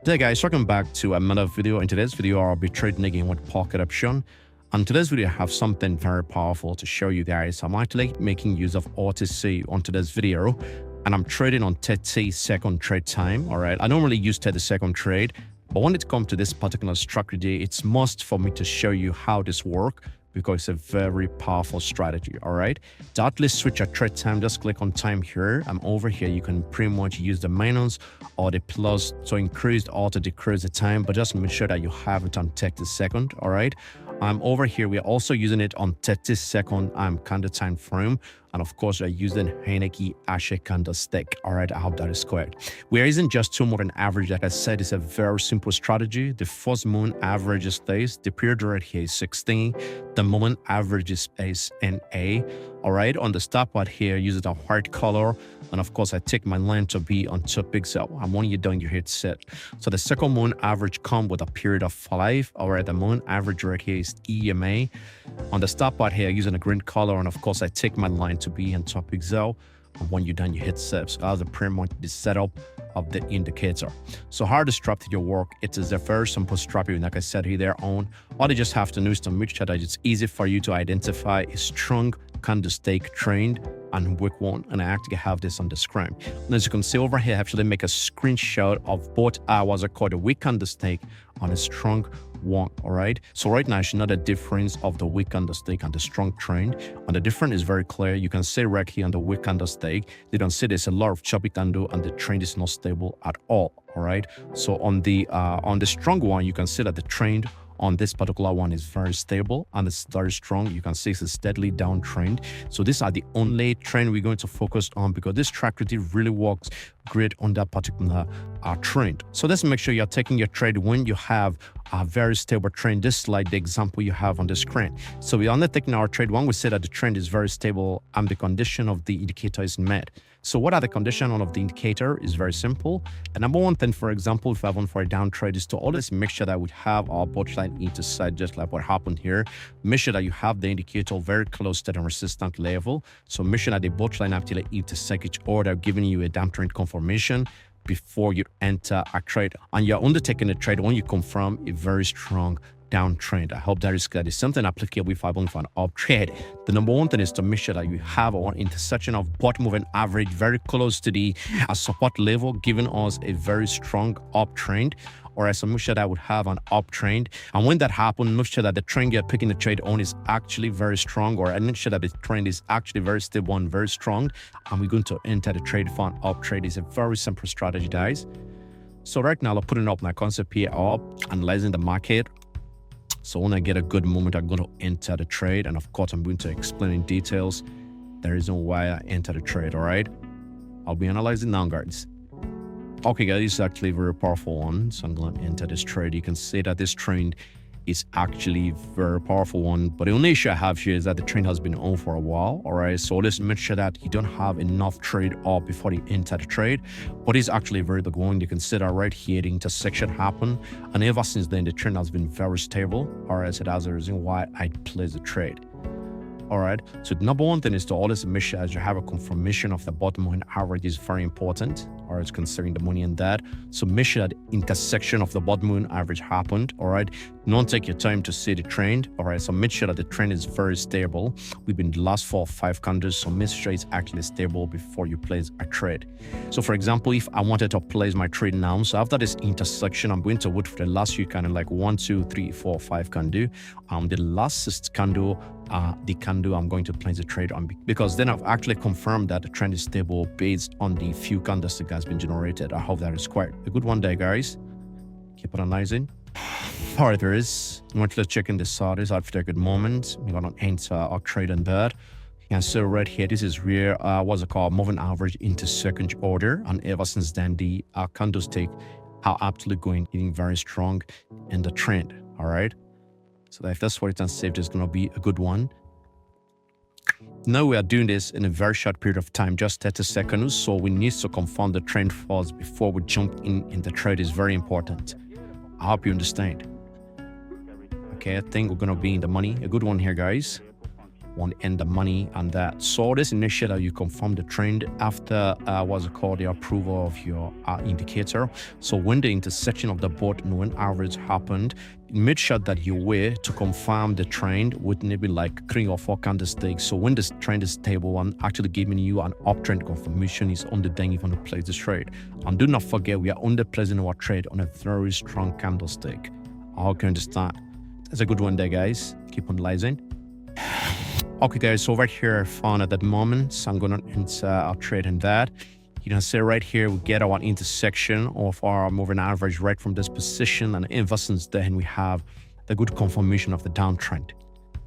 Hey guys, welcome back to another video. In today's video, I'll be trading again with Pocket Option. On today's video, I have something very powerful to show you guys. I'm actually making use of OTC on today's video, and I'm trading on 30-second trade time. All right, I don't really use 30-second trade, but when it comes to this particular strategy, it's must for me to show you how this works, because it's a very powerful strategy. All right, to at least switch your trade time, just click on time here. I'm over here. You can pretty much use the minus or the plus to increase or to decrease the time, but just make sure that you have it on 30 second. All right, I'm over here. We're also using it on 30-second candle time frame, and of course we're using Heineke Ashe candlestick. All right, I hope that is correct. We're using just 2 moving average. Like I said, it's a very simple strategy. The first moving average is this. The period right here is 16. The moving average is NA. All right, on the stop part here, use it a white color, and of course I take my line to be on 2 pixel. And when you're done, you hit set. So the second moving average come with a period of 5. All right, the moving average right here is EMA. On the stop part here, using a green color, and of course I take my line to be on 2 pixel. And when you're done, you hit set. So that's pretty much the setup of the indicator. So how to strap to your work? It is a very simple strategy, like I said here on. All you just have to do is to make sure that it's easy for you to identify a strong candlestick trend and weak one, and I actually have this on the screen. And as you can see over here, I actually make a screenshot of both hours. I call the weak candlestick on a strong one. All right, so right now you should know the difference of the weak candlestick and the strong trend, and the difference is very clear. You can see right here on the weak candlestick, you don't see there's a lot of choppy candle and the trend is not stable at all. All right, so on the strong one, you can see that the trend on this particular one is very stable and it's very strong. You can see it's a steadily downtrend. So these are the only trend we're going to focus on, because this strategy really works great on that particular trend. So let's make sure you're taking your trade when you have a very stable trend, just like the example you have on the screen. So we're only taking our trade when we say that the trend is very stable and the condition of the indicator is met. So what are the conditions of the indicator? Is very simple. And number one thing, for example, if I want for a down trade, is to always make sure that we have our bottom line intersect, just like what happened here. Make sure that you have the indicator very close to the resistance level. So make sure that the bottom line actually intersect each other, giving you a downtrend confirmation before you enter a trade. And you're undertaking a trade when you confirm a very strong downtrend. I hope that is clear. It's something applicable if I want for an up trade. The number one thing is to make sure that you have an intersection of bottom moving average very close to the support level, giving us a very strong uptrend. Or else make sure that I would have an uptrend. And when that happens, make sure that the trend you're picking the trade on is actually very strong, or make sure that the trend is actually very stable and very strong. And we're going to enter the trade for an uptrend. It's a very simple strategy, guys. So right now, I'm putting up my concept here up, analyzing the market. So when I get a good moment, I'm going to enter the trade. And of course, I'm going to explain in details the reason why I enter the trade. All right, I'll be analyzing now, guys. Okay, guys, this is actually a very powerful one. So I'm going to enter this trade. You can see that this trend is actually a very powerful one. But the only issue I have here is that the trend has been on for a while. All right, so let's make sure that you don't have enough trade up before you enter the trade. But it's actually a very big one. You can see that right here, the intersection happened. And ever since then, the trend has been very stable. All right, so that's the reason why I place the trade. All right, so the number one thing is to always make sure as you have a confirmation of the bottom line average is very important. All right, considering the money in that. So make sure that the intersection of the bottom line average happened. All right, don't take your time to see the trend. All right, so make sure that the trend is very stable. We've been the last 4 or 5 candles, so make sure it's actually stable before you place a trade. So for example, if I wanted to place my trade now, so after this intersection, I'm going to wait for the last few candle, like 1, 2, 3, 4, 5 candle. The last 6 candle, the candle I'm going to place the trade on, because then I've actually confirmed that the trend is stable based on the few candles that has been generated. I hope that is quite a good one there, guys. Keep on analyzing. All right, there is. I want to check in the charts after a good moment. We're gonna enter our trade on that. You can see right here, this is where what's it called, moving average into second order, and ever since then the candlestick are actually getting very strong in the trend. All right, so if that's what it's saved, it's gonna be a good one. Now we are doing this in a very short period of time, just 30 seconds. So we need to confirm the trend first before we jump in the trade. Is very important. I hope you understand. Okay, I think we're gonna be in the money. A good one here, guys. want to end the money and that. So this make sure that you confirm the trend after what's it called, the approval of your indicator. So when the intersection of the both moving average happened, make sure that you wait to confirm the trend with maybe like 3 or 4 candlesticks. So when this trend is stable and actually giving you an uptrend confirmation is on the then you want to place this trade. And do not forget, we are under placing our trade on a very strong candlestick. I hope you understand. That's a good one there, guys. Keep analyzing. Okay, guys, so right here I found at that moment, so I'm gonna enter our trade in that. You can see right here we get our intersection of our moving average right from this position, and ever since then we have the good confirmation of the downtrend.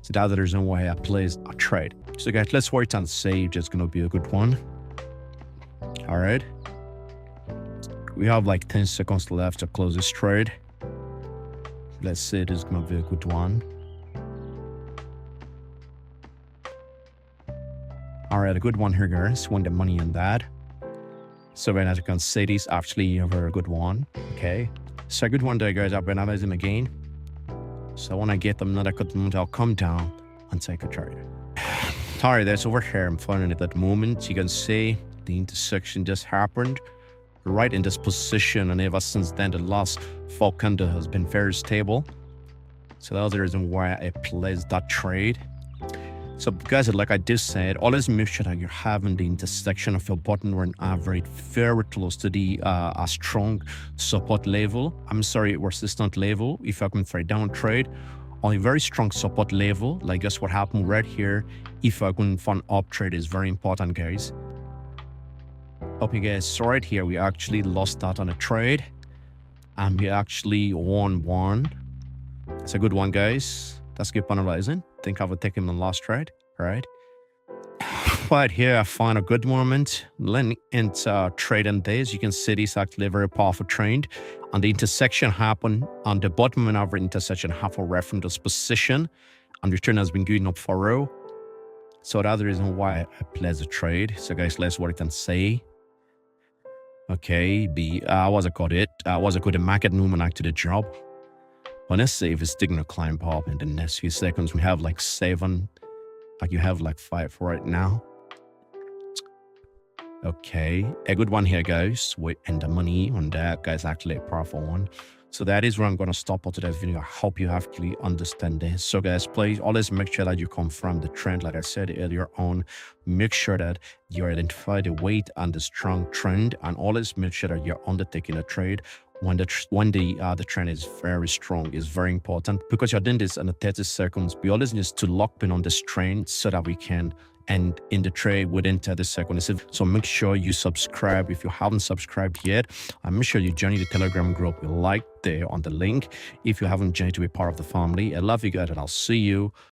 So that's the reason why I placed a trade. So guys, let's wait and see if it's gonna be a good one. All right, we have like 10 seconds left to close this trade. Let's say it is gonna be a good one. All right, a good one here, guys. Won the money on that. So right as you can see, this actually a very good one. Okay, so a good one there, guys. I've been analyzing again. So when I get them another good moment, I'll come down and take a trade. All right, that's over here. I'm finding it at that moment. You can see the intersection just happened right in this position, and ever since then, the last 4 candle has been very stable. So that was the reason why I placed that trade. So guys, like I just said, always make sure that you're having the intersection of your bottom and average very close to the a strong support level. I'm sorry, resistant level. If I can trade down trade on a very strong support level, like guess what happened right here. If I can find up trade is very important, guys. Okay, guys, so right here we actually lost out on a trade, and we actually won one. It's a good one, guys. Let's keep analyzing. Think I would take him the last trade, right? But here I find a good moment. Then into trading days, you can see this actually a very powerful trend. And the intersection happened on the bottom of our intersection halfway from this position, and the trend has been going up for a row. So that's the reason why I placed the trade. So guys, let's what I can say. Okay, what's it called? What's it called? The market movement actually dropped. But let's say if it's still gonna climb up in the next few seconds, we have like 7, like you have like 5 right now. Okay, a good one here, guys. We end the money on that, guys. Actually a powerful one. So that is where I'm gonna stop for today's video. I hope you actually understand this. So guys, please always make sure that you confirm the trend, like I said earlier on. Make sure that you identify the weight and the strong trend, and always make sure that you're undertaking a trade when the trend is very strong. Is very important, because you're doing this in 30 seconds. We always need to lock in on this trend so that we can end in the trade within 30 seconds. So make sure you subscribe if you haven't subscribed yet, and make sure you join the Telegram group. You like there on the link if you haven't joined to be part of the family. I love you guys, and I'll see you